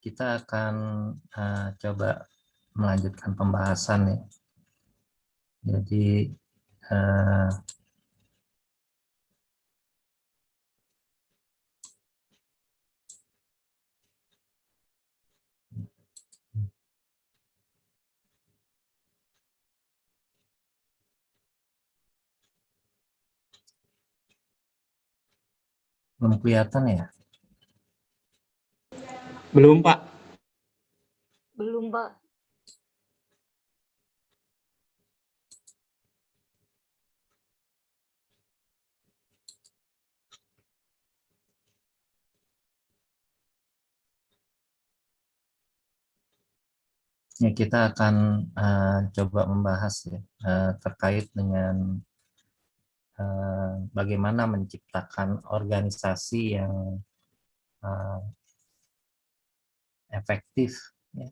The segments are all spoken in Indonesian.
Kita akan coba melanjutkan pembahasan ya. Jadi belum kelihatan ya. Belum, Pak. Belum, Pak. Ya, kita akan coba membahas ya terkait dengan bagaimana menciptakan organisasi yang efektif ya,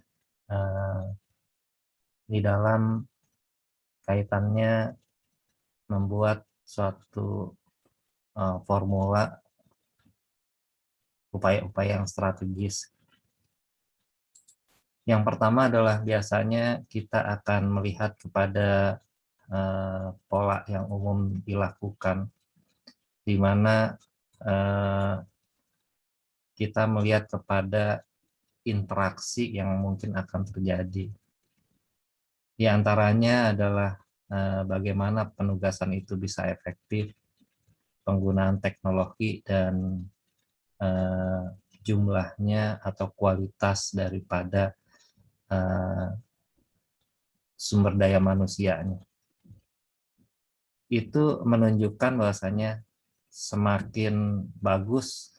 di dalam kaitannya membuat suatu formula upaya-upaya yang strategis. Yang pertama adalah biasanya kita akan melihat kepada pola yang umum dilakukan, di mana kita melihat kepada interaksi yang mungkin akan terjadi. Di antaranya adalah bagaimana penugasan itu bisa efektif, penggunaan teknologi, dan jumlahnya atau kualitas daripada sumber daya manusianya. Itu menunjukkan bahwasanya semakin bagus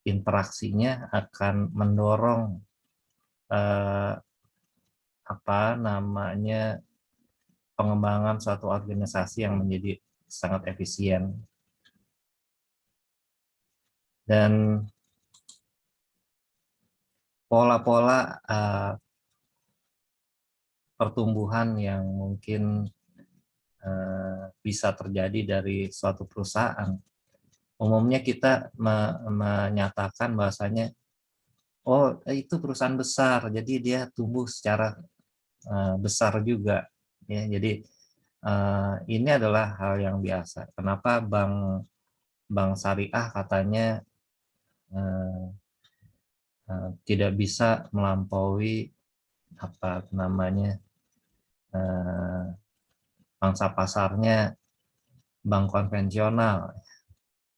interaksinya akan mendorong pengembangan suatu organisasi yang menjadi sangat efisien. Dan pola-pola pertumbuhan yang mungkin bisa terjadi dari suatu perusahaan, umumnya kita menyatakan bahwasanya oh itu perusahaan besar, jadi dia tumbuh secara besar juga ya. Jadi ini adalah hal yang biasa. Kenapa bank syariah katanya tidak bisa melampaui pangsa pasarnya bank konvensional.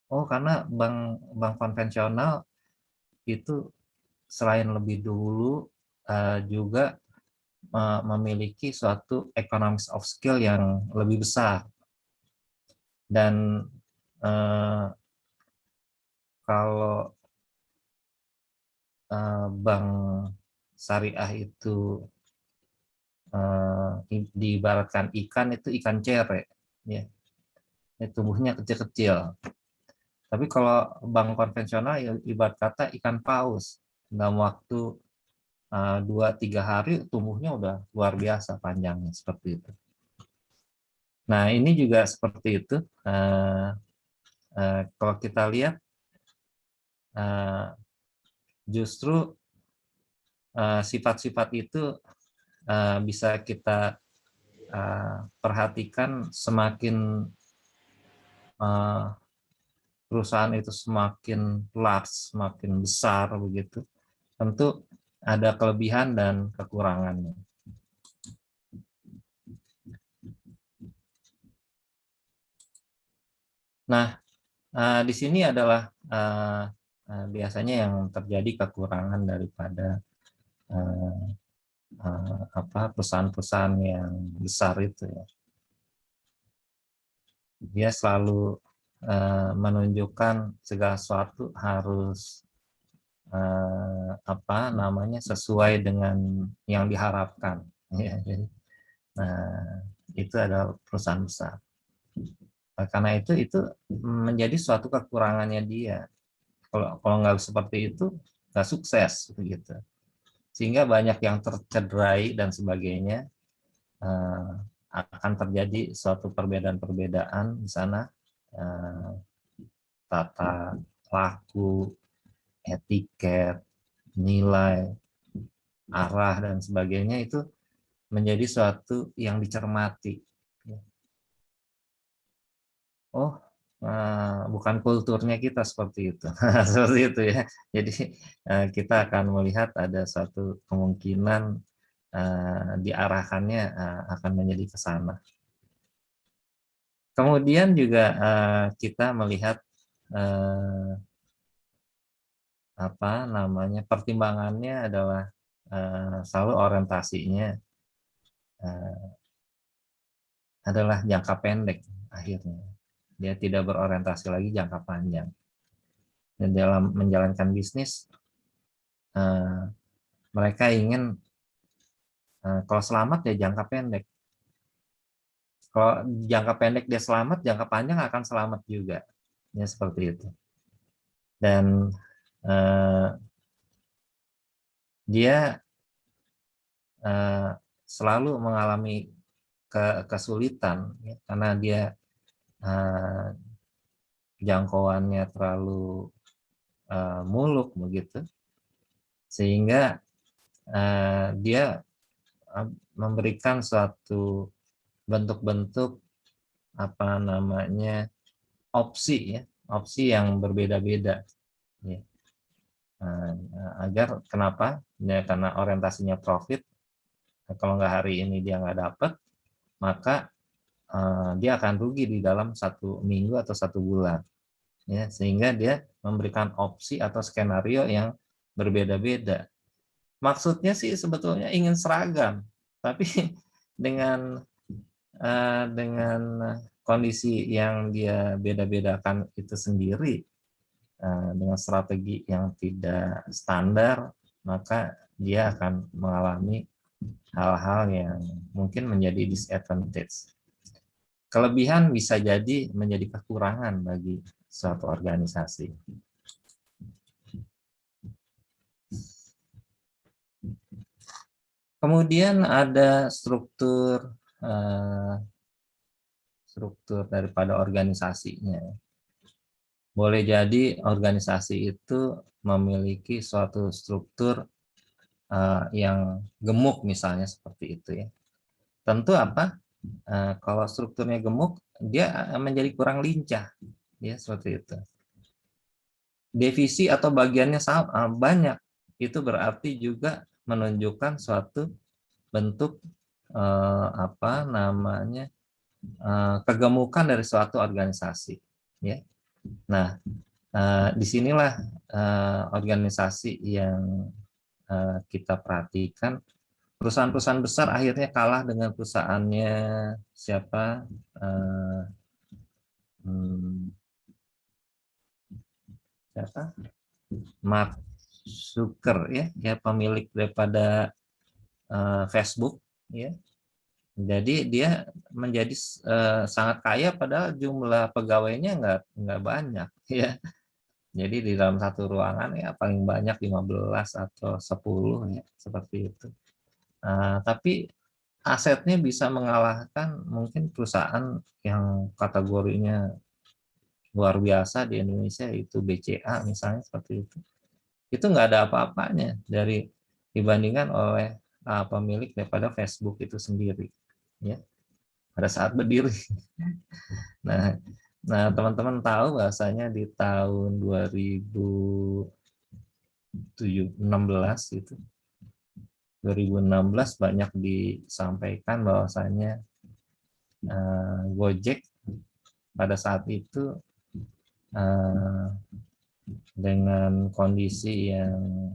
Oh, karena bank konvensional itu selain lebih dulu juga memiliki suatu economics of scale yang lebih besar. Dan kalau bank syariah itu diibaratkan ikan, itu ikan cere ya, tumbuhnya kecil-kecil. Tapi kalau bank konvensional ya ibarat kata ikan paus, dalam waktu 2-3 hari tumbuhnya udah luar biasa panjangnya, seperti itu. Nah, ini juga seperti itu. Kalau kita lihat justru sifat-sifat itu bisa kita perhatikan semakin perusahaan itu semakin large, semakin besar begitu. Tentu ada kelebihan dan kekurangannya. Nah, di sini adalah biasanya yang terjadi kekurangan daripada perusahaan-perusahaan yang besar itu ya. Dia selalu menunjukkan segala sesuatu harus sesuai dengan yang diharapkan ya. Jadi, itu adalah perusahaan besar. Karena itu menjadi suatu kekurangannya dia. Kalau nggak seperti itu nggak sukses begitu. Sehingga banyak yang tercederai dan sebagainya. Akan terjadi suatu perbedaan-perbedaan di sana, tata laku, etiket, nilai, arah dan sebagainya itu menjadi suatu yang dicermati. Oh, bukan kulturnya kita seperti itu. Seperti itu ya. Jadi kita akan melihat ada suatu kemungkinan diarahkannya akan menjadi ke sana. Kemudian juga kita melihat pertimbangannya adalah selalu orientasinya adalah jangka pendek akhirnya. Dia tidak berorientasi lagi jangka panjang. Dan dalam menjalankan bisnis, mereka ingin kalau selamat ya jangka pendek. Kalau jangka pendek dia selamat, jangka panjang akan selamat juga. Ya seperti itu. Dan dia selalu mengalami kesulitan ya, karena dia jangkauannya terlalu muluk begitu, sehingga dia memberikan suatu bentuk-bentuk opsi ya, opsi yang berbeda-beda ya. Agar kenapa ya, karena orientasinya profit. Kalau nggak hari ini dia nggak dapat, maka dia akan rugi di dalam 1 minggu atau 1 bulan ya, sehingga dia memberikan opsi atau skenario yang berbeda-beda. Maksudnya sih sebetulnya ingin seragam, tapi dengan kondisi yang dia beda-bedakan itu sendiri, dengan strategi yang tidak standar, maka dia akan mengalami hal-hal yang mungkin menjadi disadvantage. Kelebihan bisa jadi menjadi kekurangan bagi suatu organisasi. Kemudian ada struktur daripada organisasinya. Boleh jadi organisasi itu memiliki suatu struktur yang gemuk misalnya seperti itu ya. Tentu kalau strukturnya gemuk, dia menjadi kurang lincah ya, seperti itu. Divisi atau bagiannya banyak, itu berarti juga menunjukkan suatu bentuk kegemukan dari suatu organisasi ya. Nah, disinilah organisasi yang kita perhatikan, perusahaan-perusahaan besar akhirnya kalah dengan perusahaannya siapa, Mark Zucker ya, pemilik daripada Facebook ya. Jadi dia menjadi sangat kaya padahal jumlah pegawainya nggak banyak ya. Jadi di dalam satu ruangan ya paling banyak 15 atau 10 ya, seperti itu. Tapi asetnya bisa mengalahkan mungkin perusahaan yang kategorinya luar biasa di Indonesia, itu BCA misalnya, seperti itu. Itu nggak ada apa-apanya dibandingkan oleh pemilik daripada Facebook itu sendiri ya, pada saat berdiri. Nah, teman-teman tahu bahasanya di tahun 2016 itu 2016 banyak disampaikan bahwasanya Gojek pada saat itu dengan kondisi yang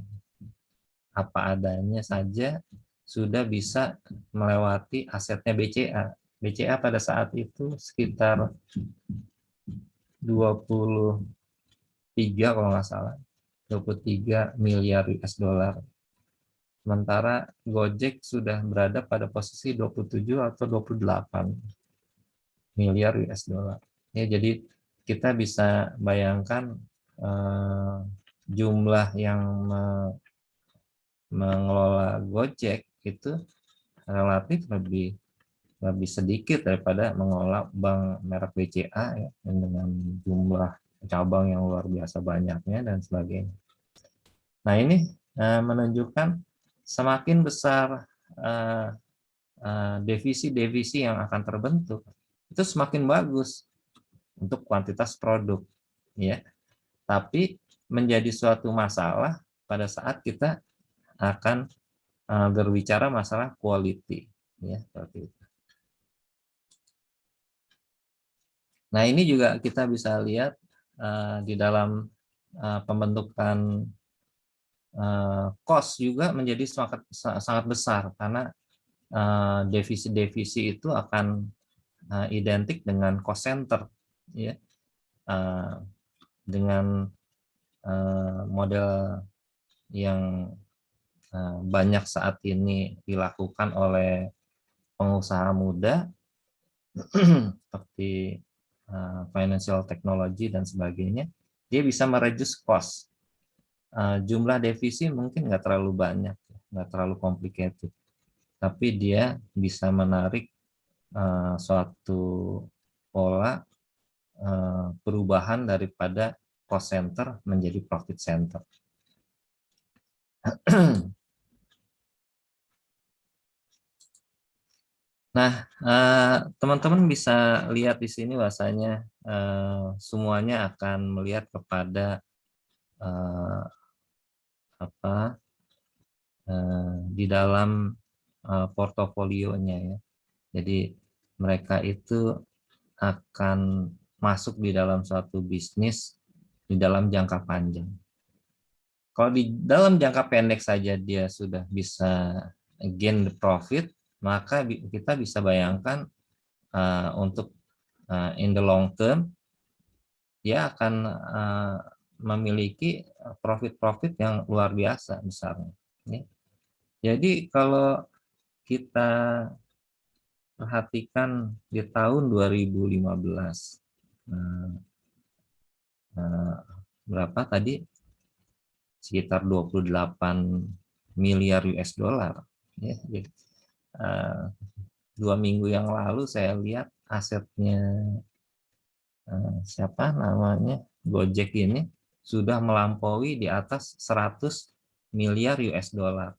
apa adanya saja sudah bisa melewati asetnya BCA. BCA pada saat itu sekitar 23 kalau nggak salah, 23 miliar US dollar. Sementara Gojek sudah berada pada posisi 27 atau 28 miliar US dollar. Ya, jadi kita bisa bayangkan jumlah yang mengelola Gojek itu relatif lebih sedikit daripada mengelola bank merek BCA ya, dengan jumlah cabang yang luar biasa banyaknya dan sebagainya. Nah, ini menunjukkan semakin besar divisi-divisi yang akan terbentuk, itu semakin bagus untuk kuantitas produk, ya. Tapi menjadi suatu masalah pada saat kita akan berbicara masalah quality, ya, seperti itu. Nah, ini juga kita bisa lihat di dalam pembentukan cost juga menjadi sangat besar, karena divisi-divisi itu akan identik dengan cost center, ya, dengan model yang banyak saat ini dilakukan oleh pengusaha muda seperti financial technology dan sebagainya. Dia bisa mereduce cost. Jumlah divisi mungkin nggak terlalu banyak, nggak terlalu complicated, tapi dia bisa menarik suatu pola perubahan daripada cost center menjadi profit center. Nah, teman-teman bisa lihat di sini bahwasanya semuanya akan melihat kepada di dalam portofolionya, ya. Jadi mereka itu akan masuk di dalam suatu bisnis di dalam jangka panjang. Kalau di dalam jangka pendek saja dia sudah bisa gain the profit, maka kita bisa bayangkan untuk in the long term dia akan memiliki profit-profit yang luar biasa besarnya. Jadi kalau kita perhatikan di tahun 2015, berapa tadi? Sekitar 28 miliar US dollar. Ya, jadi, 2 minggu yang lalu saya lihat asetnya siapa namanya Gojek ini sudah melampaui di atas 100 miliar US dollar.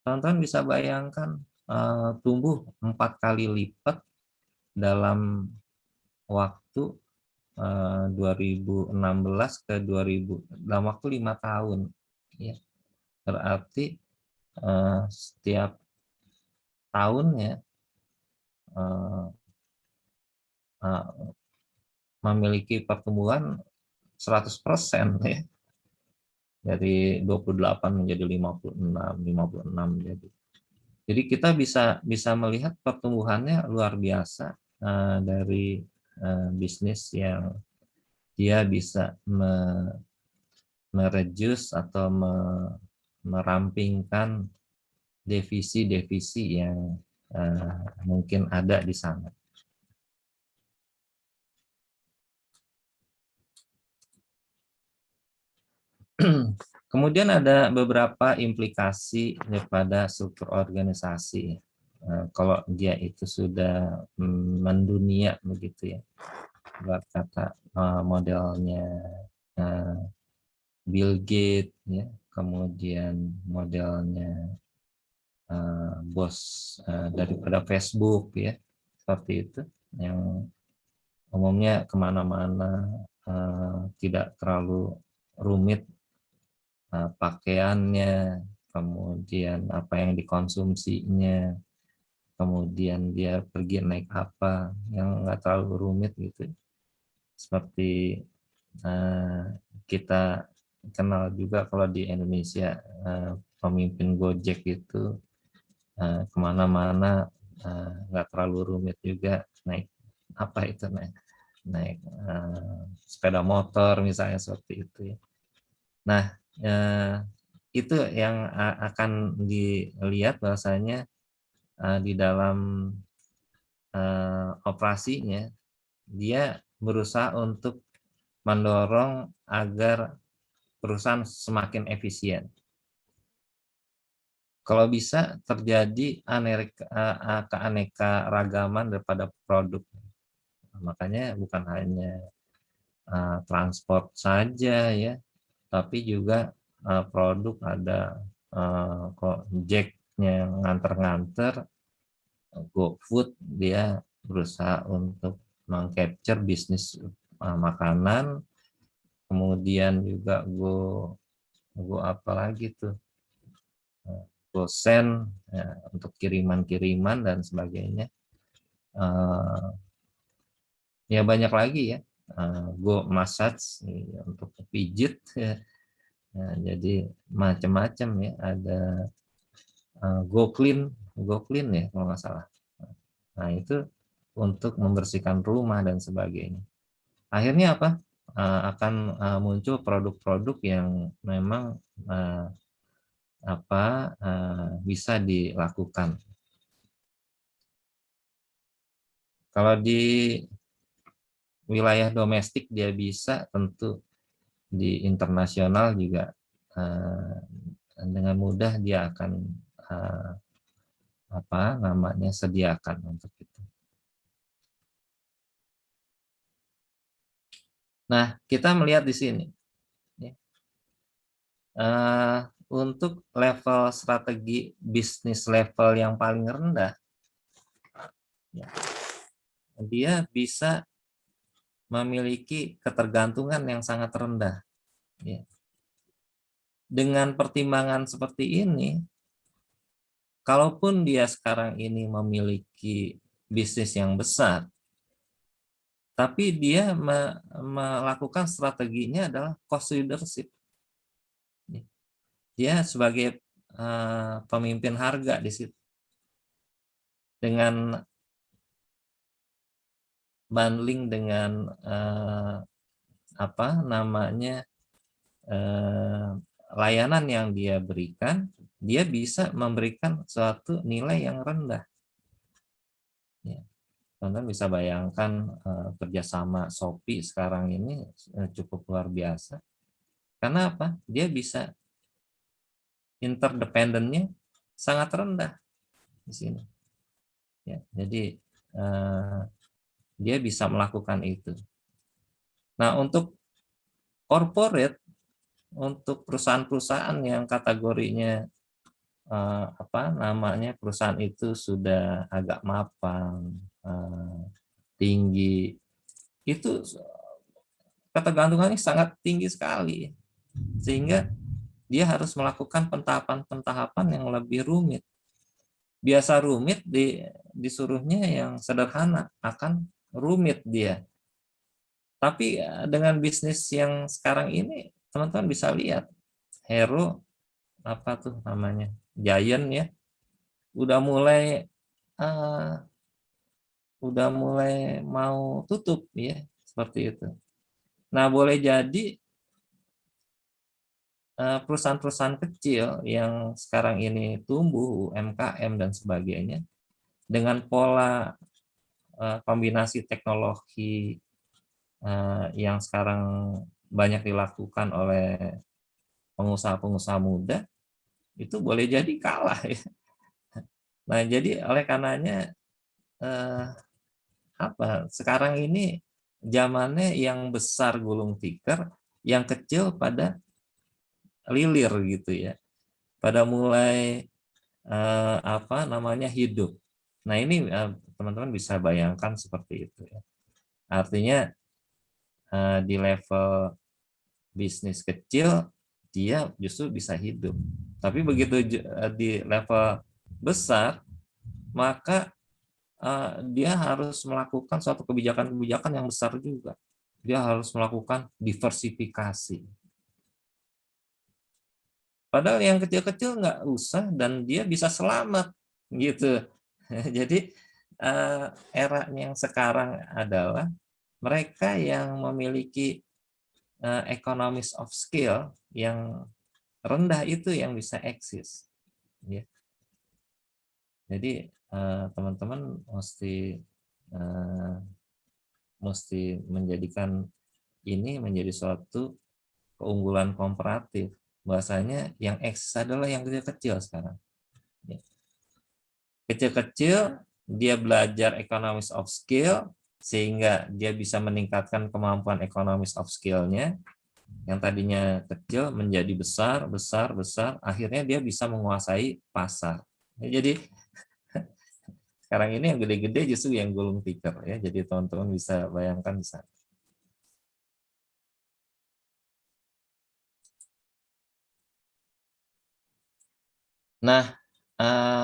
Teman-teman bisa bayangkan tumbuh 4 kali lipat dalam waktu 2016 ke 2000, dalam waktu 5 tahun. Ya. Berarti setiap tahunnya memiliki pertumbuhan 100%, ya. Dari 28 menjadi 56 jadi kita bisa melihat pertumbuhannya luar biasa dari bisnis yang dia bisa mereduce atau merampingkan divisi-divisi yang mungkin ada di sana. Kemudian ada beberapa implikasi daripada struktur organisasi. Kalau dia itu sudah mendunia begitu, ya, buat kata modelnya Bill Gates, ya, kemudian modelnya bos daripada Facebook, ya, seperti itu, yang umumnya kemana-mana, tidak terlalu rumit pakaiannya, kemudian apa yang dikonsumsinya, kemudian dia pergi naik apa, yang nggak terlalu rumit gitu. Seperti kita kenal juga kalau di Indonesia pemimpin Gojek itu kemana-mana nggak terlalu rumit juga, naik apa itu, naik sepeda motor misalnya, seperti itu, ya. Nah, itu yang akan dilihat bahwasanya di dalam operasinya dia berusaha untuk mendorong agar perusahaan semakin efisien. Kalau bisa terjadi keanekaragaman daripada produk. Makanya bukan hanya transport saja, ya, tapi juga produk, ada kok Jack-nya nganter-nganter, GoFood dia berusaha untuk mengcapture bisnis makanan, kemudian juga Go apa lagi tuh, GoSend ya, untuk kiriman-kiriman dan sebagainya. Ya banyak lagi ya, Go Massage ya, untuk pijit ya. Nah, jadi macam-macam ya, ada Go Clean ya kalau nggak salah. Nah itu untuk membersihkan rumah dan sebagainya. Akhirnya apa? Akan muncul produk-produk yang memang bisa dilakukan. Kalau di wilayah domestik dia bisa, tentu di internasional juga dengan mudah dia akan sediakan untuk itu. Nah, kita melihat di sini ya, untuk level strategi bisnis level yang paling rendah, ya, dia bisa memiliki ketergantungan yang sangat rendah. Ya. Dengan pertimbangan seperti ini, kalaupun dia sekarang ini memiliki bisnis yang besar, tapi dia melakukan strateginya adalah cost leadership. Dia sebagai pemimpin harga di situ. Dengan bundling dengan layanan yang dia berikan, dia bisa memberikan suatu nilai yang rendah. Ya. Teman-teman bisa bayangkan kerjasama Shopee sekarang ini cukup luar biasa. Karena apa? Dia bisa interdependennya sangat rendah di sini. Ya, jadi dia bisa melakukan itu. Nah, untuk corporate, untuk perusahaan-perusahaan yang kategorinya perusahaan itu sudah agak mapan, tinggi, itu ketergantungannya sangat tinggi sekali, sehingga dia harus melakukan pentahapan-pentahapan yang lebih rumit. Biasa rumit, disuruhnya yang sederhana, akan rumit dia. Tapi dengan bisnis yang sekarang ini, teman-teman bisa lihat, Hero, Giant ya, udah mulai mau tutup ya, seperti itu. Nah, boleh jadi perusahaan-perusahaan kecil yang sekarang ini tumbuh, UMKM dan sebagainya, dengan pola kombinasi teknologi yang sekarang banyak dilakukan oleh pengusaha-pengusaha muda, itu boleh jadi kalah ya. Nah, jadi oleh karenanya sekarang ini zamannya yang besar gulung tikar, yang kecil pada lilir gitu ya, pada mulai hidup. Nah, ini teman-teman bisa bayangkan seperti itu ya. Artinya di level bisnis kecil dia justru bisa hidup, tapi begitu di level besar, maka dia harus melakukan suatu kebijakan-kebijakan yang besar juga. Dia harus melakukan diversifikasi. Padahal yang kecil-kecil nggak usah dan dia bisa selamat gitu. Jadi era yang sekarang adalah mereka yang memiliki economies of scale yang rendah itu yang bisa eksis. Ya. Jadi teman-teman mesti menjadikan ini menjadi suatu keunggulan komparatif. Bahasanya yang eksis adalah yang kecil-kecil sekarang. Ya. Kecil-kecil dia belajar economies of scale sehingga dia bisa meningkatkan kemampuan economies of scale-nya. Yang tadinya kecil menjadi besar, besar, besar, akhirnya dia bisa menguasai pasar. Jadi sekarang ini yang gede-gede justru yang gulung tikar ya. Jadi teman-teman bisa bayangkan di sana. Nah,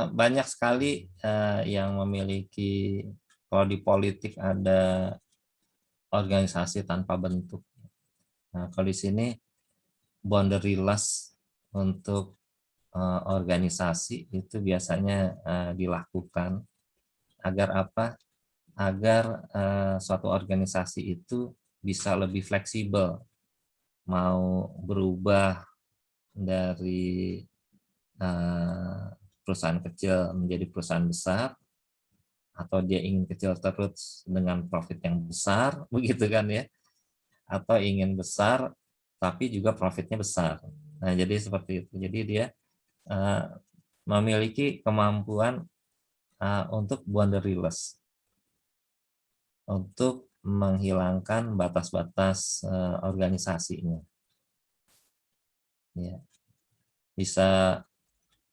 banyak sekali yang memiliki, kalau di politik ada organisasi tanpa bentuk. Nah, kalau di sini boundaryless untuk organisasi itu biasanya dilakukan agar apa? Agar suatu organisasi itu bisa lebih fleksibel, mau berubah dari perusahaan kecil menjadi perusahaan besar, atau dia ingin kecil terus dengan profit yang besar, begitu kan ya, atau ingin besar tapi juga profitnya besar. Nah, jadi seperti itu. Jadi dia memiliki kemampuan untuk boundaryless, untuk menghilangkan batas-batas organisasinya. Ya. Bisa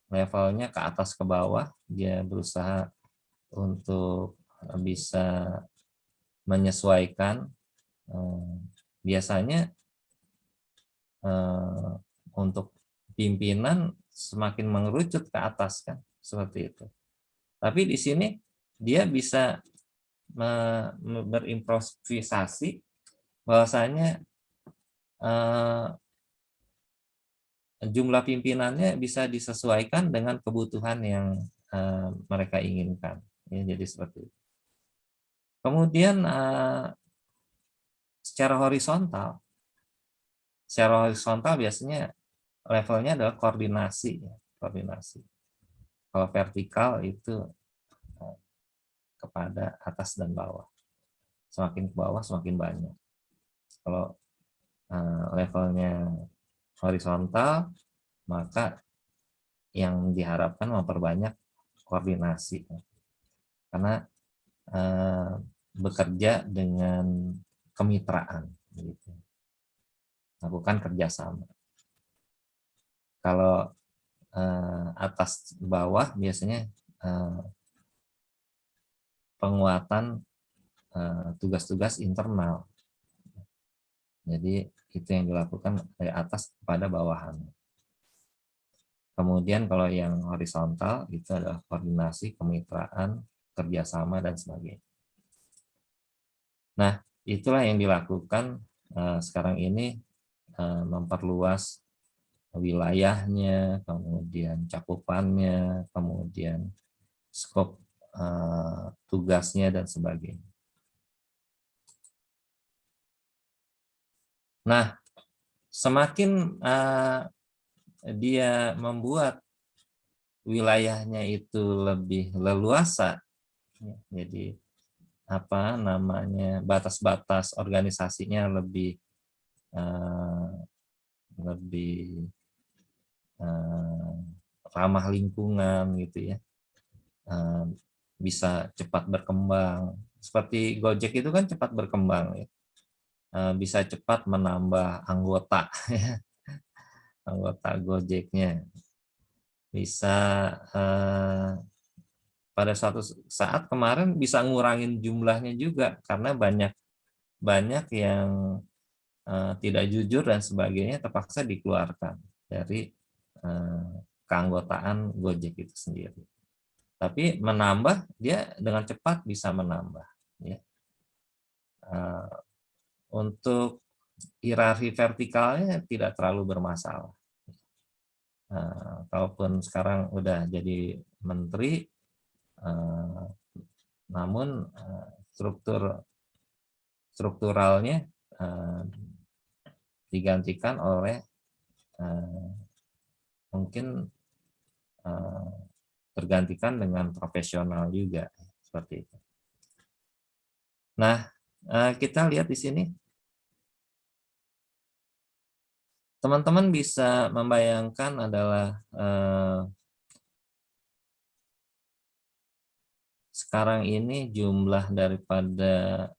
levelnya ke atas ke bawah, dia berusaha untuk bisa menyesuaikan. Biasanya untuk pimpinan semakin mengerucut ke atas kan, seperti itu. Tapi di sini dia bisa berimprovisasi bahwasanya jumlah pimpinannya bisa disesuaikan dengan kebutuhan yang mereka inginkan. Ya, jadi seperti itu. Kemudian secara horizontal biasanya levelnya adalah koordinasi. Ya, koordinasi. Kalau vertikal itu kepada atas dan bawah. Semakin ke bawah semakin banyak. Kalau levelnya horizontal, maka yang diharapkan memperbanyak koordinasi. Karena bekerja dengan kemitraan, gitu. Lakukan kerjasama. Kalau atas bawah biasanya penguatan tugas-tugas internal. Jadi itu yang dilakukan dari atas kepada bawahan. Kemudian kalau yang horizontal itu adalah koordinasi, kemitraan, kerjasama, dan sebagainya. Nah, itulah yang dilakukan sekarang ini, memperluas wilayahnya, kemudian cakupannya, kemudian skop tugasnya, dan sebagainya. Nah, semakin dia membuat wilayahnya itu lebih leluasa, jadi apa namanya, batas-batas organisasinya lebih ramah lingkungan gitu ya, bisa cepat berkembang. Seperti Gojek itu kan cepat berkembang ya. Bisa cepat menambah anggota ya, anggota Gojeknya. Bisa pada suatu saat kemarin bisa ngurangin jumlahnya juga karena banyak yang tidak jujur dan sebagainya, terpaksa dikeluarkan dari keanggotaan Gojek itu sendiri. Tapi menambah, dia dengan cepat bisa menambah. Ya. Untuk hierarki vertikalnya tidak terlalu bermasalah. Kalaupun sekarang udah jadi menteri, namun strukturalnya digantikan oleh mungkin tergantikan dengan profesional juga, seperti itu. Nah, kita lihat di sini, teman-teman bisa membayangkan adalah sekarang ini jumlah daripada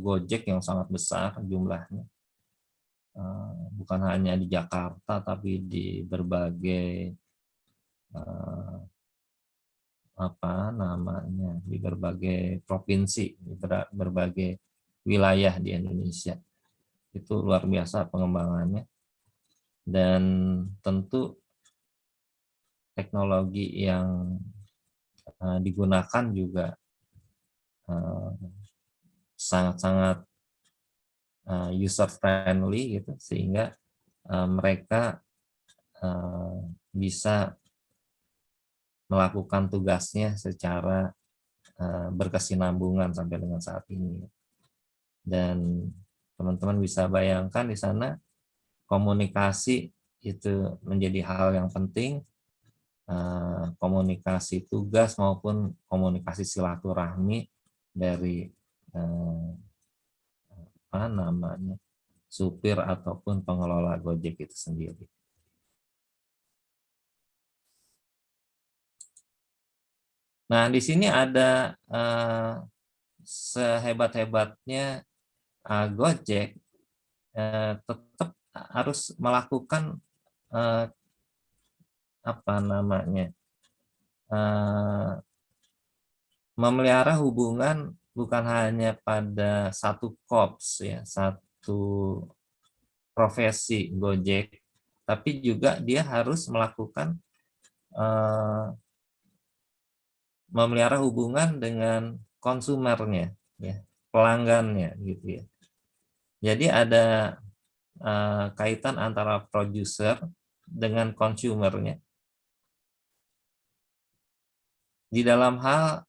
Gojek yang sangat besar jumlahnya. bukan hanya di Jakarta tapi di berbagai di berbagai provinsi, di berbagai wilayah di Indonesia. Itu luar biasa pengembangannya, dan tentu teknologi yang digunakan juga sangat-sangat user friendly gitu, sehingga mereka bisa melakukan tugasnya secara berkesinambungan sampai dengan saat ini. Dan teman-teman bisa bayangkan di sana komunikasi itu menjadi hal yang penting, komunikasi tugas maupun komunikasi silaturahmi dari supir ataupun pengelola Gojek itu sendiri. Nah, di sini ada sehebat-hebatnya Gojek tetap harus melakukan memelihara hubungan bukan hanya pada satu korps ya, satu profesi Gojek, tapi juga dia harus melakukan memelihara hubungan dengan konsumernya, ya, pelanggannya, gitu ya. Jadi ada kaitan antara produser dengan konsumernya di dalam hal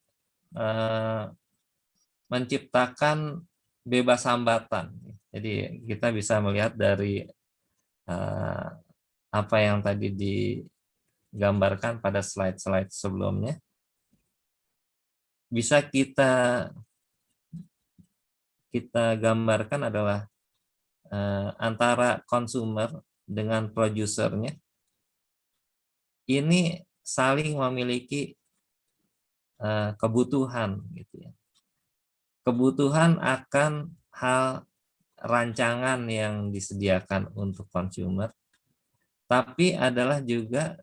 menciptakan bebas hambatan. Jadi kita bisa melihat dari apa yang tadi digambarkan pada slide-slide sebelumnya, bisa kita gambarkan adalah antara konsumer dengan produsernya ini saling memiliki kebutuhan, gitu ya. Kebutuhan akan hal rancangan yang disediakan untuk konsumer, tapi adalah juga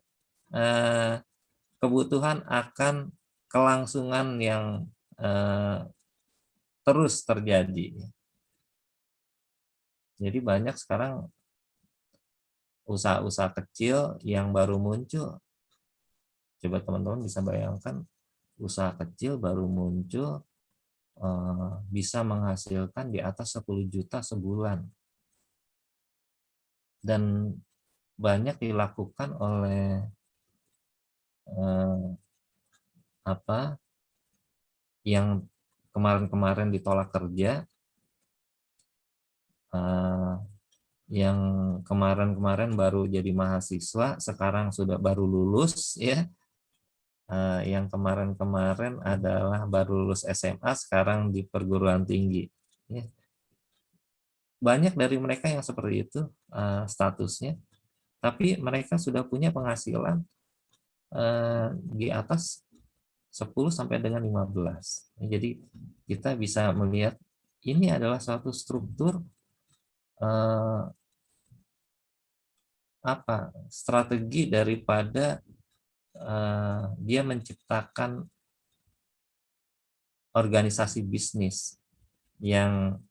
kebutuhan akan kelangsungan yang terus terjadi. Jadi banyak sekarang usaha-usaha kecil yang baru muncul. Coba teman-teman bisa bayangkan, usaha kecil baru muncul bisa menghasilkan di atas 10 juta sebulan. Dan banyak dilakukan oleh yang kemarin-kemarin ditolak kerja, yang kemarin-kemarin baru jadi mahasiswa, sekarang sudah baru lulus, ya. Yang kemarin-kemarin adalah baru lulus SMA, sekarang di perguruan tinggi. Ya. Banyak dari mereka yang seperti itu statusnya, tapi mereka sudah punya penghasilan di atas 10 sampai dengan 15. Jadi kita bisa melihat ini adalah suatu struktur strategi daripada dia menciptakan organisasi bisnis yang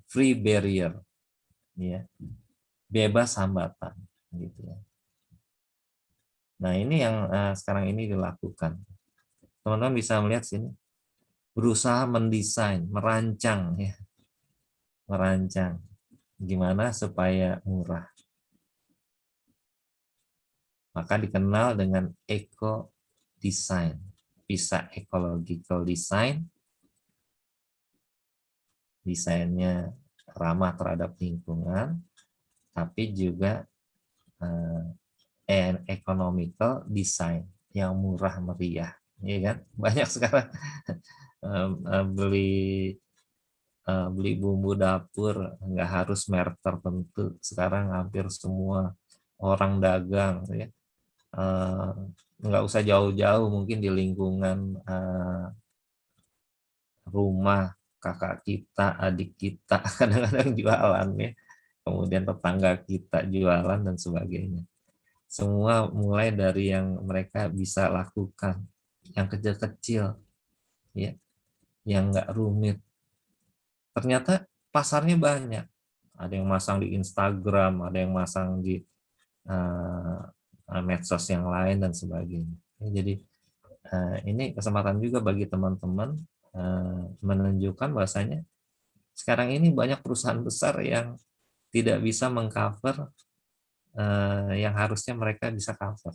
free barrier, ya, bebas hambatan, gitu ya. Nah, ini yang sekarang ini dilakukan. Teman-teman bisa melihat sini, berusaha mendesain, merancang, ya, merancang gimana supaya murah. Maka dikenal dengan eco design, bisa ecological design, desainnya ramah terhadap lingkungan, tapi juga economical design yang murah meriah, ya kan? Banyak sekarang beli bumbu dapur nggak harus merek tertentu. Sekarang hampir semua orang dagang, ya, nggak usah jauh-jauh, mungkin di lingkungan rumah kakak kita, adik kita kadang-kadang jualan, ya. kemudian tetangga kita jualan dan sebagainya. Semua mulai dari yang mereka bisa lakukan, yang kecil-kecil, ya, yang nggak rumit. Ternyata pasarnya banyak. Ada yang masang di Instagram, ada yang masang di medsos yang lain dan sebagainya. Jadi ini kesempatan juga bagi teman-teman menunjukkan bahwasanya sekarang ini banyak perusahaan besar yang tidak bisa mengcover yang harusnya mereka bisa cover.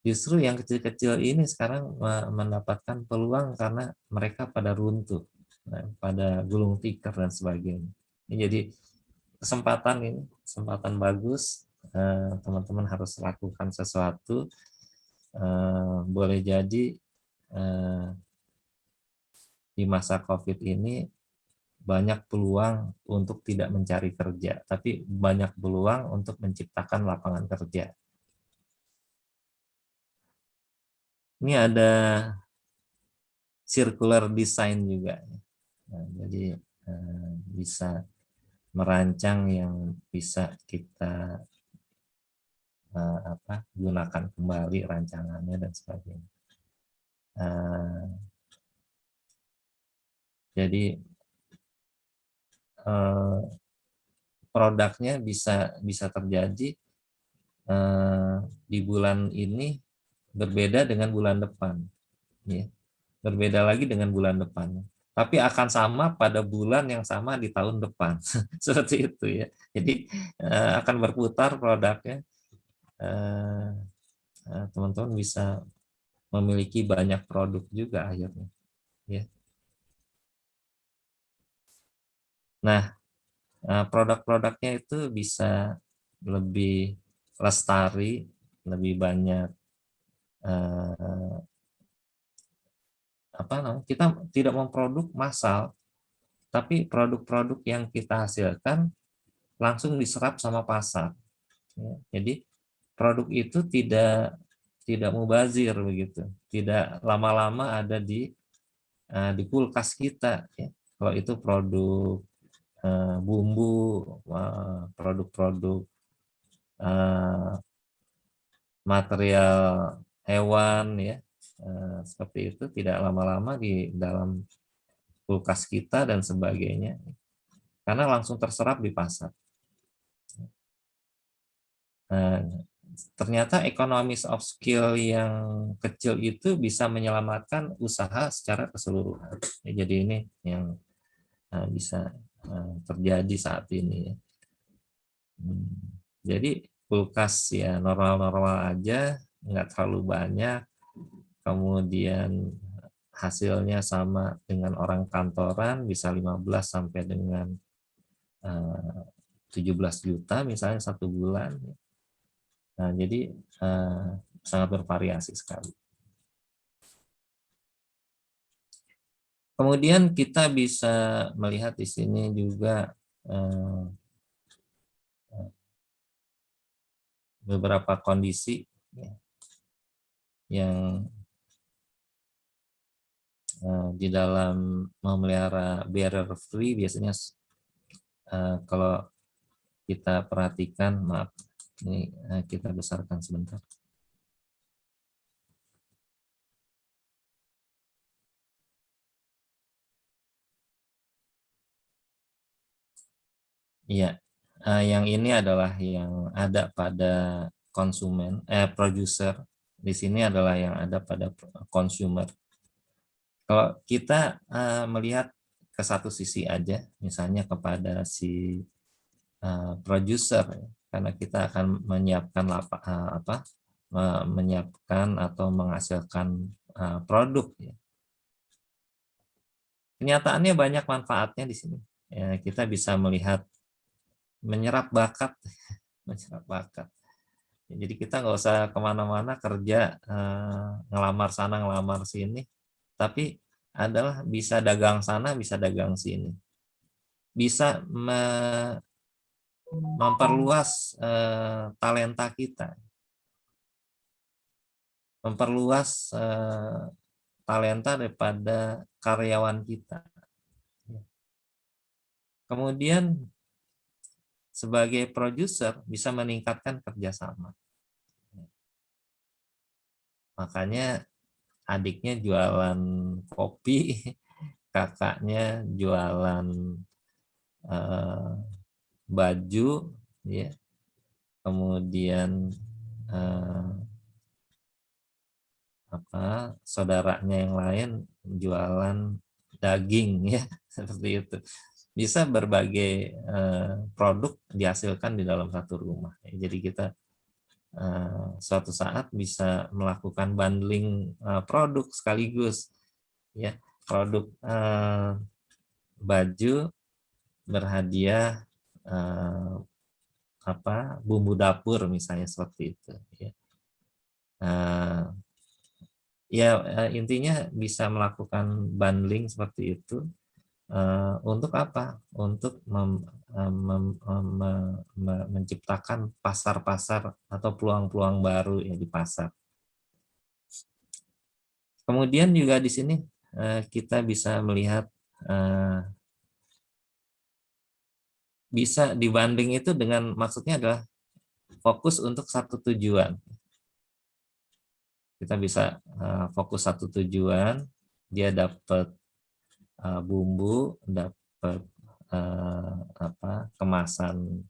Justru yang kecil-kecil ini sekarang mendapatkan peluang karena mereka pada runtuh, pada gulung tikar dan sebagainya. Jadi kesempatan bagus, teman-teman harus lakukan sesuatu. Boleh jadi di masa COVID ini banyak peluang untuk tidak mencari kerja, tapi banyak peluang untuk menciptakan lapangan kerja. Ini ada circular design juga. Nah, jadi bisa merancang yang bisa kita gunakan kembali rancangannya dan sebagainya. Jadi produknya bisa terjadi di bulan ini berbeda dengan bulan depan, ya. Berbeda lagi dengan bulan depan, tapi akan sama pada bulan yang sama di tahun depan. Seperti itu, ya. Jadi akan berputar produknya. Teman-teman bisa memiliki banyak produk juga akhirnya, ya. Nah, produk-produknya itu bisa lebih lestari, lebih banyak kita tidak memproduk massal, tapi produk-produk yang kita hasilkan langsung diserap sama pasar. Ya, jadi produk itu tidak mubazir begitu, tidak lama-lama ada di kulkas kita. Ya. Kalau itu produk bumbu, produk-produk material hewan, ya, seperti itu tidak lama-lama di dalam kulkas kita dan sebagainya, karena langsung terserap di pasar. Ternyata economies of scale yang kecil itu bisa menyelamatkan usaha secara keseluruhan. Jadi ini yang bisa terjadi saat ini. Jadi kulkas ya normal-normal aja, nggak terlalu banyak, kemudian hasilnya sama dengan orang kantoran, bisa 15 sampai dengan 17 juta misalnya satu bulan. Nah, jadi sangat bervariasi sekali. Kemudian kita bisa melihat di sini juga beberapa kondisi, ya, yang di dalam memelihara barrier free biasanya kalau kita perhatikan, maaf, ini kita besarkan sebentar. Iya, yang ini adalah yang ada pada konsumen, producer. Di sini adalah yang ada pada consumer. Kalau kita melihat ke satu sisi aja, misalnya kepada si producer, karena kita akan menyiapkan menyiapkan atau menghasilkan produk. Ya. Kenyataannya banyak manfaatnya di sini. Ya, kita bisa melihat menyerap bakat, menyerap bakat. Jadi kita nggak usah kemana-mana kerja, ngelamar sana, ngelamar sini, tapi adalah bisa dagang sana, bisa dagang sini. Bisa memperluas talenta kita. Memperluas talenta daripada karyawan kita. Kemudian sebagai produser bisa meningkatkan kerjasama. Makanya adiknya jualan kopi, kakaknya jualan baju, ya, kemudian saudaranya yang lain jualan daging, ya, seperti itu. Bisa berbagai produk dihasilkan di dalam satu rumah. Jadi kita suatu saat bisa melakukan bundling produk sekaligus, ya, produk baju berhadiah bumbu dapur misalnya, seperti itu, ya. Ya, intinya bisa melakukan bundling seperti itu. Untuk apa? Untuk menciptakan pasar-pasar atau peluang-peluang baru ya di pasar. Kemudian juga di sini kita bisa melihat bisa dibanding itu dengan, maksudnya adalah fokus untuk satu tujuan. Kita bisa fokus satu tujuan, dia dapat bumbu, dapat kemasan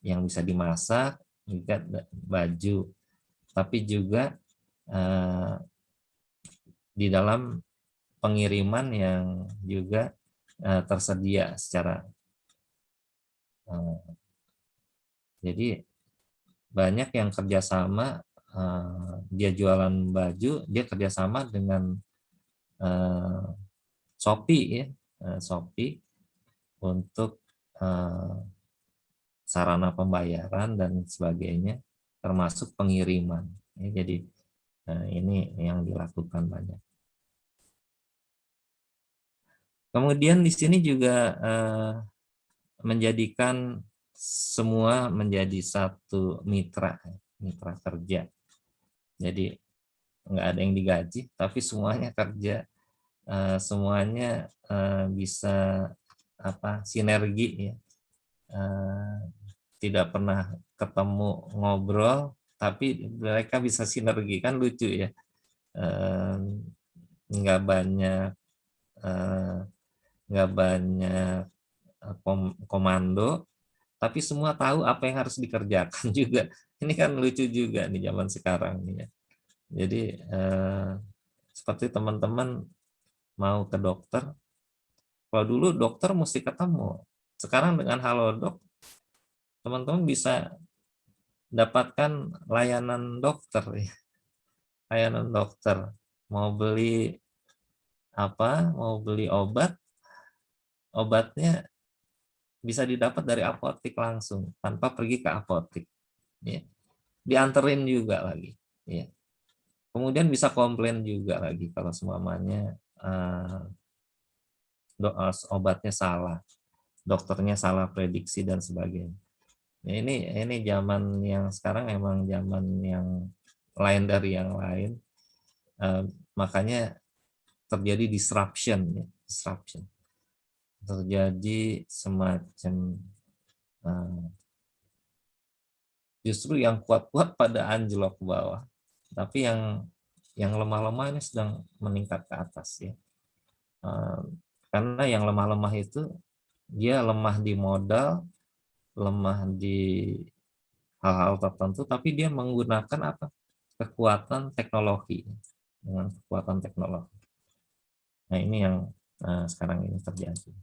yang bisa dimasak, juga baju, tapi juga di dalam pengiriman yang juga tersedia secara jadi banyak yang kerjasama, dia jualan baju, dia kerjasama dengan Shopee, ya, Shopee untuk sarana pembayaran dan sebagainya, termasuk pengiriman. Ya, jadi ini yang dilakukan banyak. Kemudian di sini juga menjadikan semua menjadi satu mitra kerja. Jadi nggak ada yang digaji, tapi semuanya kerja, semuanya bisa sinergi, ya. Tidak pernah ketemu ngobrol, tapi mereka bisa sinergi, kan lucu, ya. Nggak banyak komando, tapi semua tahu apa yang harus dikerjakan juga. Ini kan lucu juga di zaman sekarang, ya. Jadi seperti teman-teman mau ke dokter, kalau dulu dokter mesti ketemu, sekarang dengan Halodoc teman-teman bisa dapatkan layanan dokter, ya. Layanan dokter, mau beli obat, obatnya bisa didapat dari apotik langsung tanpa pergi ke apotik, ya. Dianterin juga lagi, ya. Kemudian bisa komplain juga lagi kalau semuanya obatnya salah, dokternya salah prediksi dan sebagainya. Ya, ini zaman yang sekarang emang zaman yang lain dari yang lain, makanya terjadi disruption, ya. Disruption, terjadi semacam justru yang kuat-kuat pada anjlok ke bawah, tapi yang lemah-lemah ini sedang meningkat ke atas, ya. Karena yang lemah-lemah itu dia lemah di modal, lemah di hal-hal tertentu, tapi dia menggunakan kekuatan teknologi, dengan kekuatan teknologi. Nah, ini yang sekarang ini terjadi.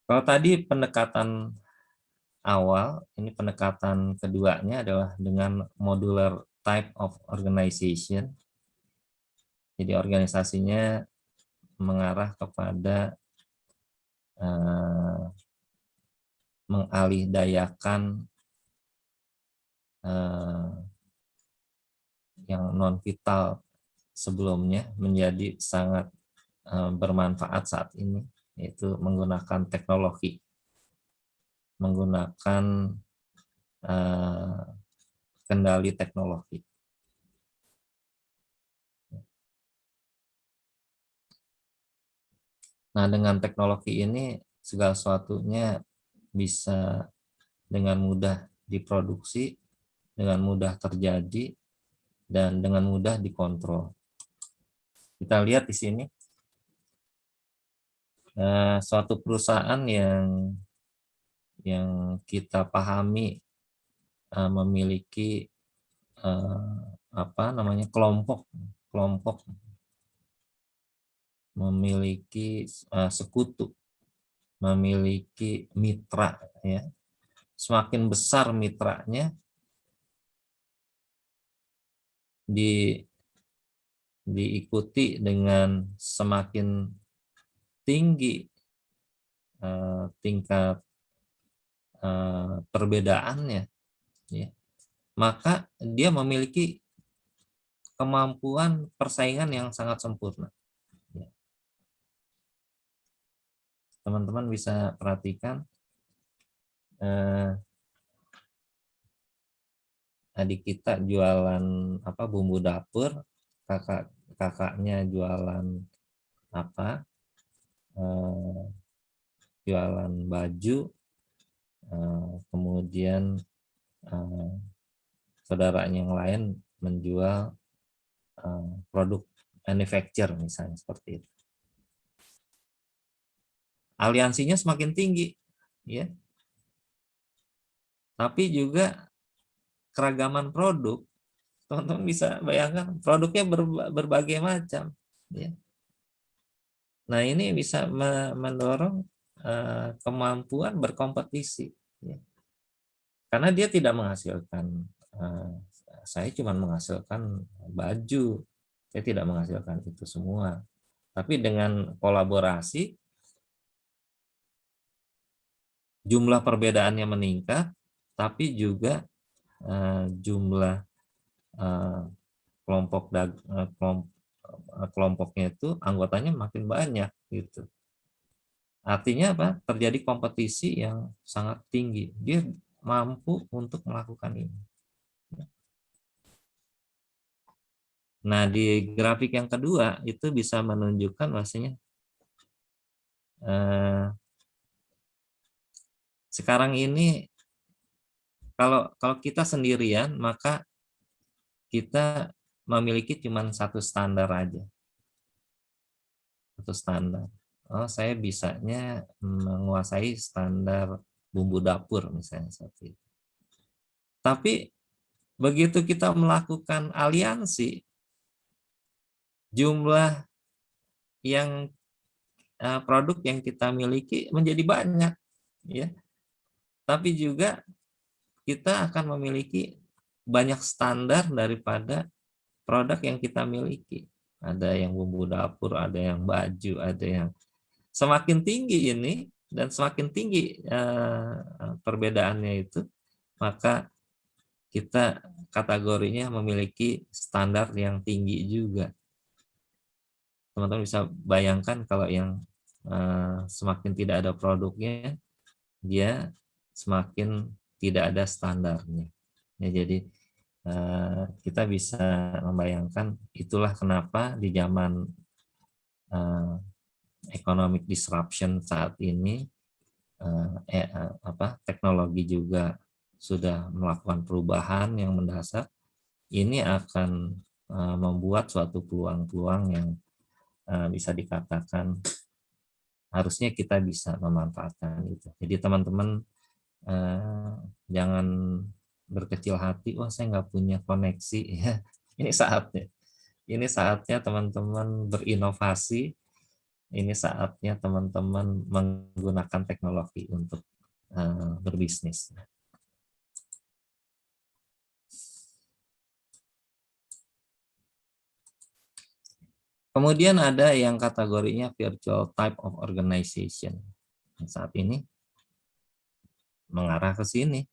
Kalau tadi pendekatan awal, ini pendekatan keduanya adalah dengan modular type of organization. Jadi organisasinya mengarah kepada mengalihdayakan yang non vital sebelumnya menjadi sangat bermanfaat saat ini, yaitu menggunakan teknologi, menggunakan kendali teknologi. Nah, dengan teknologi ini segala sesuatunya bisa dengan mudah diproduksi, dengan mudah terjadi, dan dengan mudah dikontrol. Kita lihat di sini, suatu perusahaan yang kita pahami memiliki kelompok, memiliki sekutu, memiliki mitra, ya. Semakin besar mitranya, diikuti dengan semakin tinggi tingkat perbedaannya, ya, maka dia memiliki kemampuan persaingan yang sangat sempurna. Teman-teman bisa perhatikan, adik kita jualan bumbu dapur, kakaknya jualan jualan baju, kemudian saudaranya yang lain menjual produk manufacture, misalnya seperti itu. Aliansinya semakin tinggi, ya. Tapi juga keragaman produk, teman-teman bisa bayangkan produknya berbagai macam, ya. Nah, ini bisa mendorong kemampuan berkompetisi, ya. Karena dia tidak menghasilkan, saya cuma menghasilkan baju, saya tidak menghasilkan itu semua. Tapi dengan kolaborasi, jumlah perbedaannya meningkat, tapi juga jumlah kelompoknya itu anggotanya makin banyak, gitu. Artinya apa? Terjadi kompetisi yang sangat tinggi. Dia mampu untuk melakukan ini. Nah, di grafik yang kedua itu bisa menunjukkan bahwasanya sekarang ini kalau kita sendirian, maka kita memiliki cuma satu standar aja. Satu standar. Oh, saya bisanya menguasai standar bumbu dapur, misalnya seperti itu. Tapi begitu kita melakukan aliansi, jumlah yang produk yang kita miliki menjadi banyak, ya. Tapi juga kita akan memiliki banyak standar daripada produk yang kita miliki. Ada yang bumbu dapur, ada yang baju, ada yang semakin tinggi ini dan semakin tinggi perbedaannya itu, maka kita kategorinya memiliki standar yang tinggi juga. Teman-teman bisa bayangkan kalau yang semakin tidak ada produknya, dia semakin tidak ada standarnya. Ya, jadi kita bisa membayangkan itulah kenapa di zaman economic disruption saat ini teknologi juga sudah melakukan perubahan yang mendasar. Ini akan membuat suatu peluang-peluang yang bisa dikatakan harusnya kita bisa memanfaatkan itu. Jadi teman-teman jangan berkecil hati, wah saya nggak punya koneksi, ya. Ini saatnya teman-teman berinovasi, ini saatnya teman-teman menggunakan teknologi untuk berbisnis. Kemudian ada yang kategorinya virtual type of organization. Saat ini mengarah ke sini,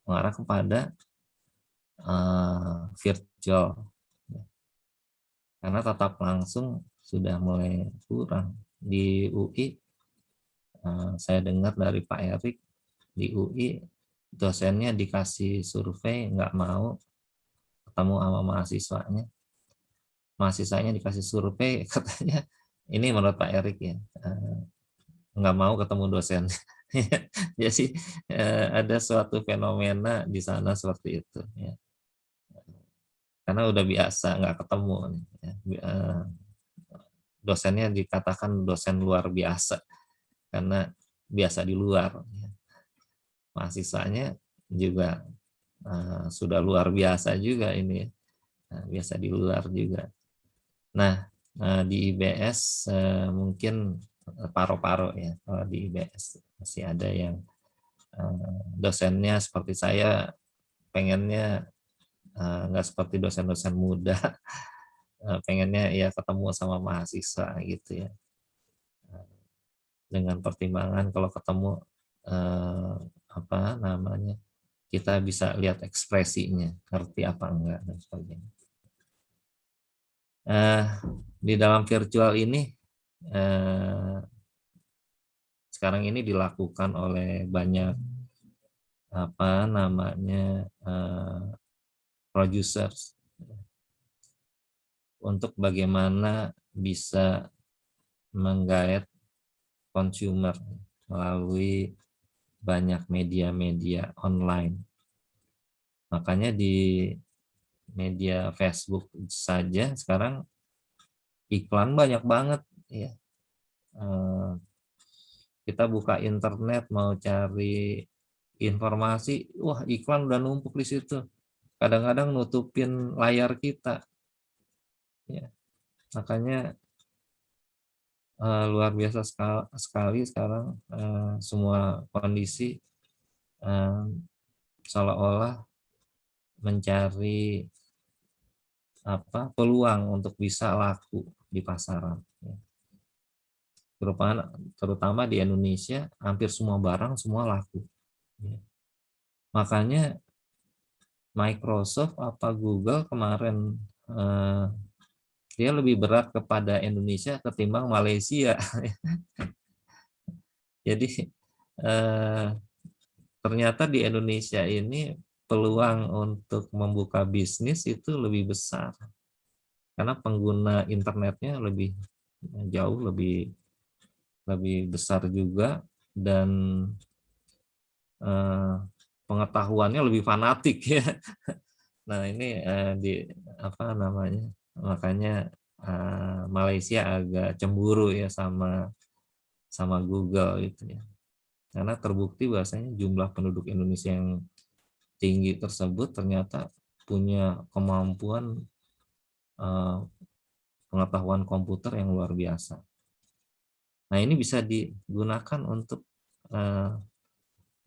mengarah kepada virtual. Karena tatap langsung sudah mulai kurang. Di UI, saya dengar dari Pak Erik, di UI dosennya dikasih survei nggak mau ketemu sama mahasiswanya. Mahasiswanya dikasih survei, katanya, ini menurut Pak Erik ya, nggak mau ketemu dosen. Jadi ada suatu fenomena di sana seperti itu ya. Karena udah biasa nggak ketemu nih, ya. Dosennya dikatakan dosen luar biasa karena biasa di luar. Ya. Mahasiswanya juga sudah luar biasa juga ini, biasa di luar juga. Nah, di IBS mungkin paro-paro ya. Kalau di IBS masih ada yang dosennya seperti saya, pengennya nggak seperti dosen-dosen muda, pengennya ya ketemu sama mahasiswa gitu ya. Dengan pertimbangan kalau ketemu apa namanya, kita bisa lihat ekspresinya, ngerti apa enggak dan sebagainya. Di dalam virtual ini sekarang ini dilakukan oleh banyak apa namanya producers untuk bagaimana bisa menggait consumer melalui banyak media-media online. Makanya di media Facebook saja sekarang iklan banyak banget ya. Kita buka internet mau cari informasi, wah iklan udah numpuk di situ. Kadang-kadang nutupin layar kita. Ya. Makanya luar biasa sekali sekarang semua kondisi seolah-olah mencari apa peluang untuk bisa laku di pasaran. Ya. Terutama di Indonesia, hampir semua barang semua laku. Ya. Makanya Microsoft apa Google kemarin dia lebih berat kepada Indonesia ketimbang Malaysia. Jadi ternyata di Indonesia ini peluang untuk membuka bisnis itu lebih besar karena pengguna internetnya lebih jauh lebih besar juga dan pengetahuannya lebih fanatik ya. Nah ini di apa namanya, makanya Malaysia agak cemburu ya sama Google itu ya, karena terbukti bahwasanya jumlah penduduk Indonesia yang tinggi tersebut ternyata punya kemampuan pengetahuan komputer yang luar biasa. Nah ini bisa digunakan untuk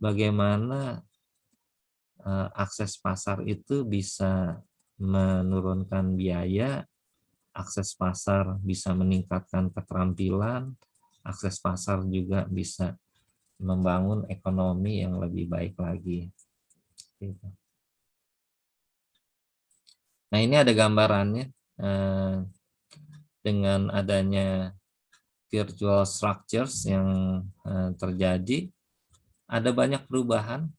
bagaimana akses pasar itu bisa menurunkan biaya, akses pasar bisa meningkatkan keterampilan, akses pasar juga bisa membangun ekonomi yang lebih baik lagi. Nah ini ada gambarannya dengan adanya virtual structures yang terjadi, ada banyak perubahan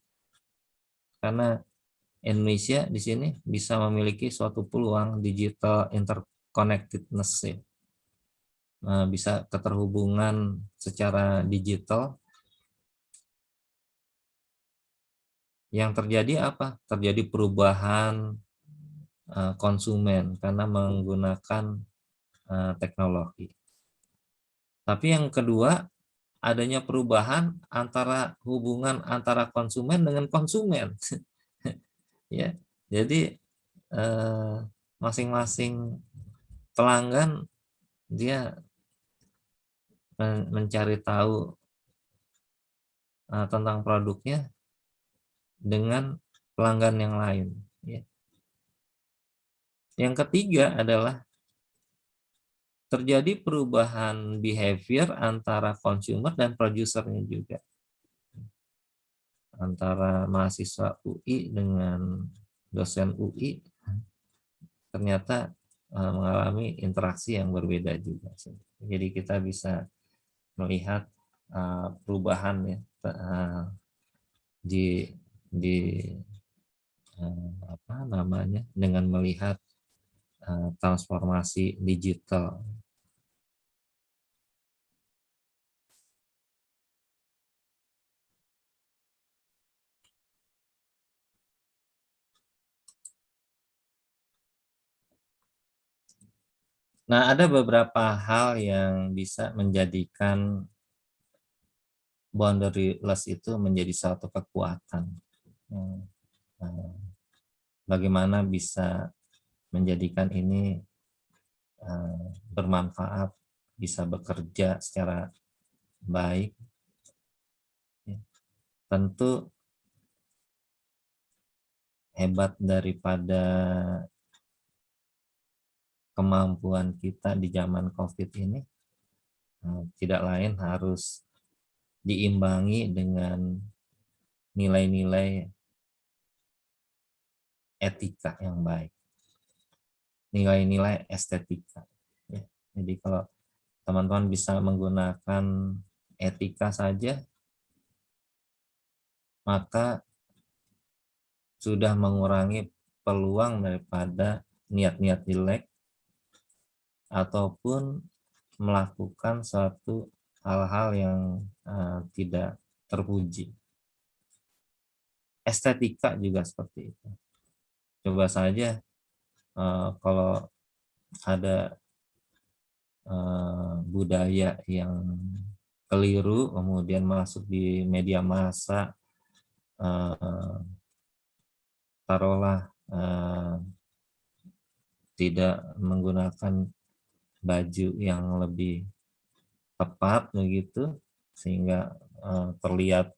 karena Indonesia di sini bisa memiliki suatu peluang digital interconnectedness ya. Bisa keterhubungan secara digital. Yang terjadi apa? Terjadi perubahan konsumen karena menggunakan teknologi. Tapi yang kedua, adanya perubahan antara hubungan antara konsumen dengan konsumen. Ya, jadi masing-masing pelanggan dia mencari tahu tentang produknya dengan pelanggan yang lain. Ya. Yang ketiga adalah terjadi perubahan behavior antara consumer dan produsernya juga. Antara mahasiswa UI dengan dosen UI ternyata mengalami interaksi yang berbeda juga. Jadi kita bisa melihat perubahan ya di apa namanya dengan melihat transformasi digital. Nah, ada beberapa hal yang bisa menjadikan boundaryless itu menjadi suatu kekuatan. Hmm, eh, Bagaimana bisa menjadikan ini bermanfaat, bisa bekerja secara baik. Ya. Tentu hebat daripada kemampuan kita di zaman COVID ini tidak lain harus diimbangi dengan nilai-nilai etika yang baik, nilai-nilai estetika. Ya. Jadi kalau teman-teman bisa menggunakan etika saja, maka sudah mengurangi peluang daripada niat-niat jelek ataupun melakukan suatu hal-hal yang tidak terpuji. Estetika juga seperti itu. Coba saja kalau ada budaya yang keliru kemudian masuk di media massa, taruhlah tidak menggunakan baju yang lebih tepat begitu sehingga terlihat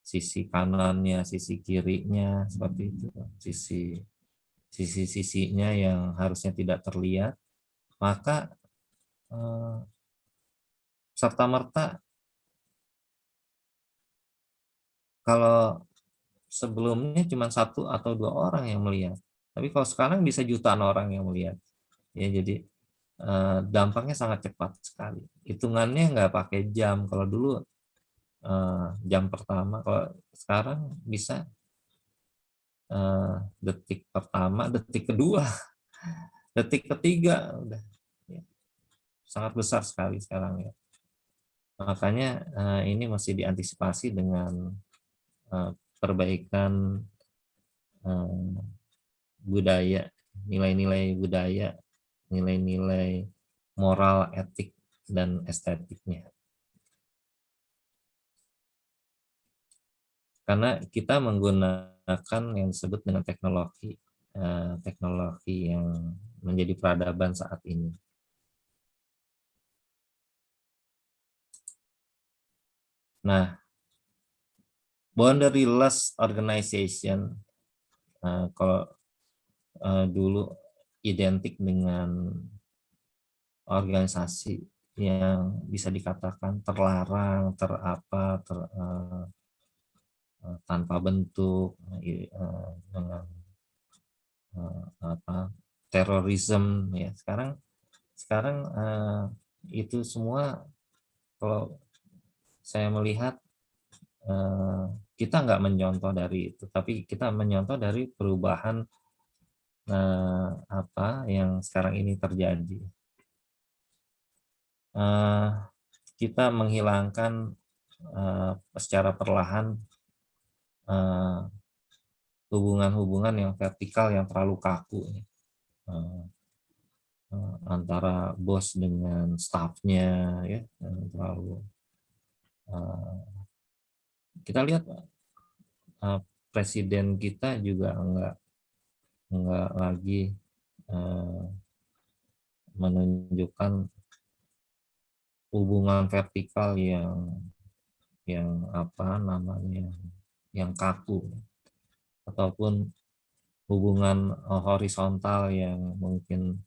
sisi kanannya, sisi kirinya seperti itu, sisi-sisinya yang harusnya tidak terlihat, maka serta merta kalau sebelumnya cuma satu atau dua orang yang melihat, tapi kalau sekarang bisa jutaan orang yang melihat, ya jadi dampaknya sangat cepat sekali. Hitungannya nggak pakai jam, kalau dulu jam pertama, kalau sekarang bisa detik pertama, detik kedua, detik ketiga, udah ya, sangat besar sekali sekarang ya. Makanya ini mesti diantisipasi dengan perbaikan budaya, nilai-nilai budaya, nilai-nilai moral, etik, dan estetiknya. Karena kita menggunakan yang disebut dengan teknologi, teknologi yang menjadi peradaban saat ini. Nah, boundaryless organization, kalau dulu identik dengan organisasi yang bisa dikatakan terlarang, tanpa bentuk, dengan terorisme ya. Sekarang itu semua kalau saya melihat kita nggak menyontoh dari itu, tapi kita menyontoh dari perubahan yang sekarang ini terjadi. Kita menghilangkan secara perlahan hubungan-hubungan yang vertikal yang terlalu kaku, antara bos dengan stafnya, ya, terlalu. Kita lihat presiden kita juga enggak lagi menunjukkan hubungan vertikal yang yang kaku, ataupun hubungan horizontal yang mungkin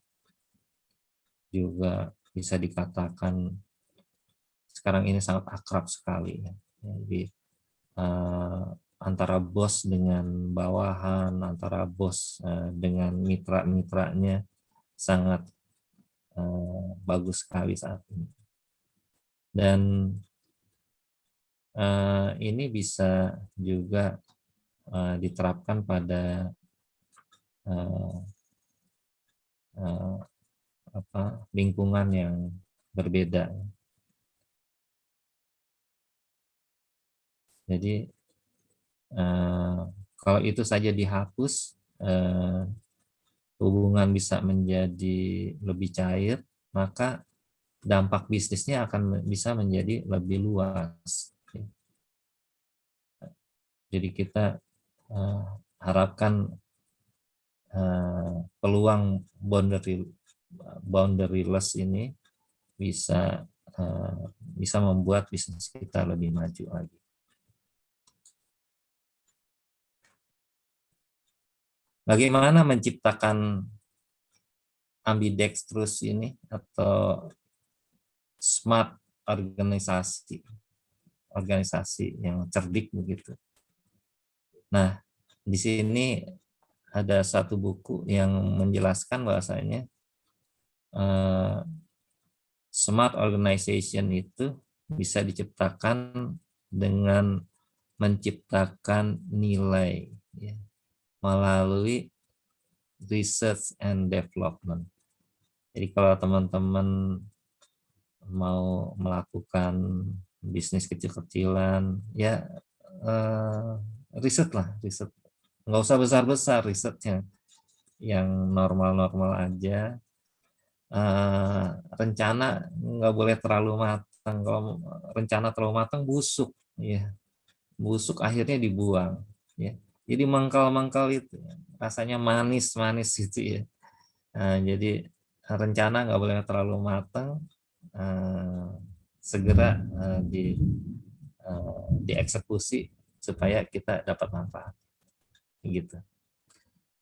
juga bisa dikatakan sekarang ini sangat akrab sekali. Jadi antara bos dengan bawahan, antara bos dengan mitra-mitranya sangat bagus sekali saat ini. Dan ini bisa juga diterapkan pada lingkungan yang berbeda. Jadi kalau itu saja dihapus, hubungan bisa menjadi lebih cair, maka dampak bisnisnya akan bisa menjadi lebih luas. Jadi kita harapkan peluang boundaryless ini bisa membuat bisnis kita lebih maju lagi. Bagaimana menciptakan ambidextrous ini atau smart organisasi yang cerdik begitu. Nah, di sini ada satu buku yang menjelaskan bahwasanya smart organization itu bisa diciptakan dengan menciptakan nilai ya, melalui research and development. Jadi kalau teman-teman mau melakukan bisnis kecil-kecilan, ya riset lah, riset. Nggak usah besar-besar risetnya, yang normal-normal aja. Rencana nggak boleh terlalu matang. Kalau rencana terlalu matang busuk, ya busuk akhirnya dibuang. Ya, jadi mangkal-mangkal itu rasanya manis-manis gitu ya. Jadi rencana nggak boleh terlalu matang, segera dieksekusi supaya kita dapat manfaat. Gitu.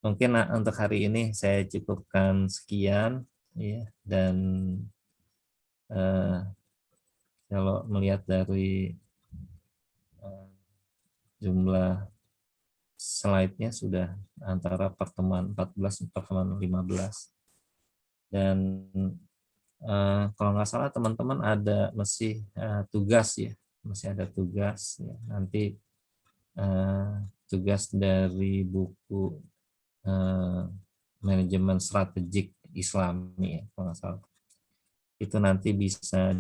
Mungkin untuk hari ini saya cukupkan sekian, ya. Dan kalau melihat dari jumlah slide-nya sudah antara pertemuan 14 dan pertemuan 15. Dan kalau nggak salah teman-teman ada masih tugas ya, masih ada tugas ya. Nanti tugas dari buku manajemen strategik Islami ya, kalau nggak salah. Itu nanti bisa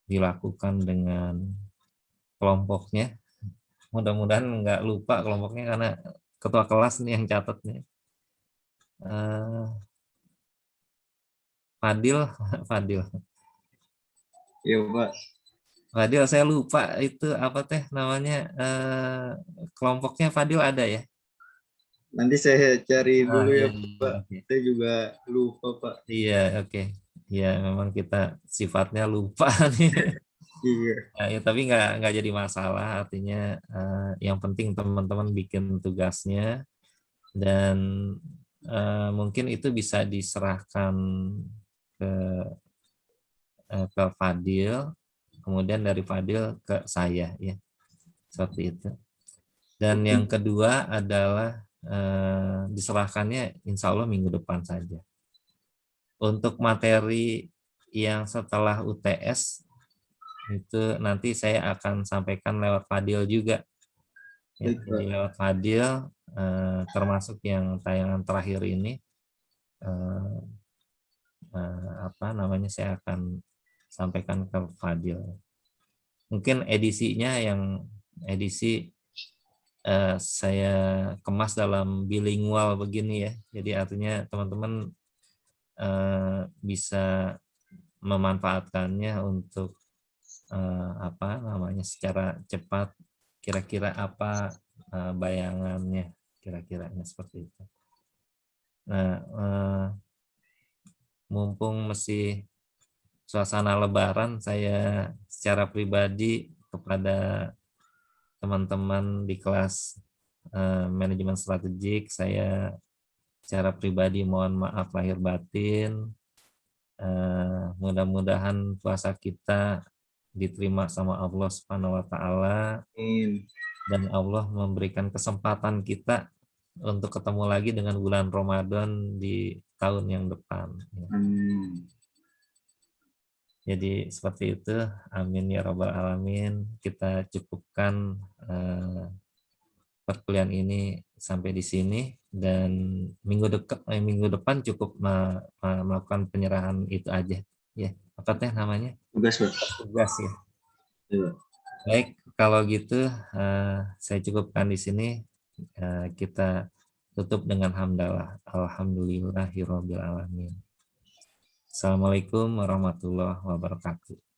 dilakukan dengan kelompoknya. Mudah-mudahan nggak lupa kelompoknya karena ketua kelas nih yang catat nih. Fadil. Iya, Pak. Fadil, saya lupa itu apa teh namanya, kelompoknya Fadil ada ya? Nanti saya cari dulu ya, Iya, Pak. okay. Saya juga lupa, Pak. Iya, oke. Ya, memang kita sifatnya lupa nih. Iya. Ya, tapi nggak jadi masalah. Artinya yang penting teman-teman bikin tugasnya dan mungkin itu bisa diserahkan ke Fadil, kemudian dari Fadil ke saya ya, seperti itu. Dan yang kedua adalah diserahkannya insya Allah minggu depan saja. Untuk materi yang setelah UTS itu nanti saya akan sampaikan lewat Fadil juga. Ya, jadi lewat Fadil, termasuk yang tayangan terakhir ini, saya akan sampaikan ke Fadil. Mungkin edisinya yang edisi saya kemas dalam bilingual begini ya. Jadi artinya teman-teman bisa memanfaatkannya untuk secara cepat, kira-kira apa bayangannya, kira-kiranya seperti itu. Nah, mumpung masih suasana Lebaran, saya secara pribadi kepada teman-teman di kelas manajemen strategik, saya secara pribadi mohon maaf lahir batin. Mudah-mudahan puasa kita diterima sama Allah Subhanahu wa taala. Dan Allah memberikan kesempatan kita untuk ketemu lagi dengan bulan Ramadan di tahun yang depan. Jadi seperti itu. Amin ya rabbal alamin. Kita cukupkan perkuliahan ini sampai di sini, dan minggu depan cukup melakukan penyerahan itu aja ya. Apa teh namanya? Tugas ya. Baik, kalau gitu saya cukupkan di sini. Kita Tutup dengan hamdalah. Alhamdulillahirabbil alamin. Assalamualaikum warahmatullahi wabarakatuh.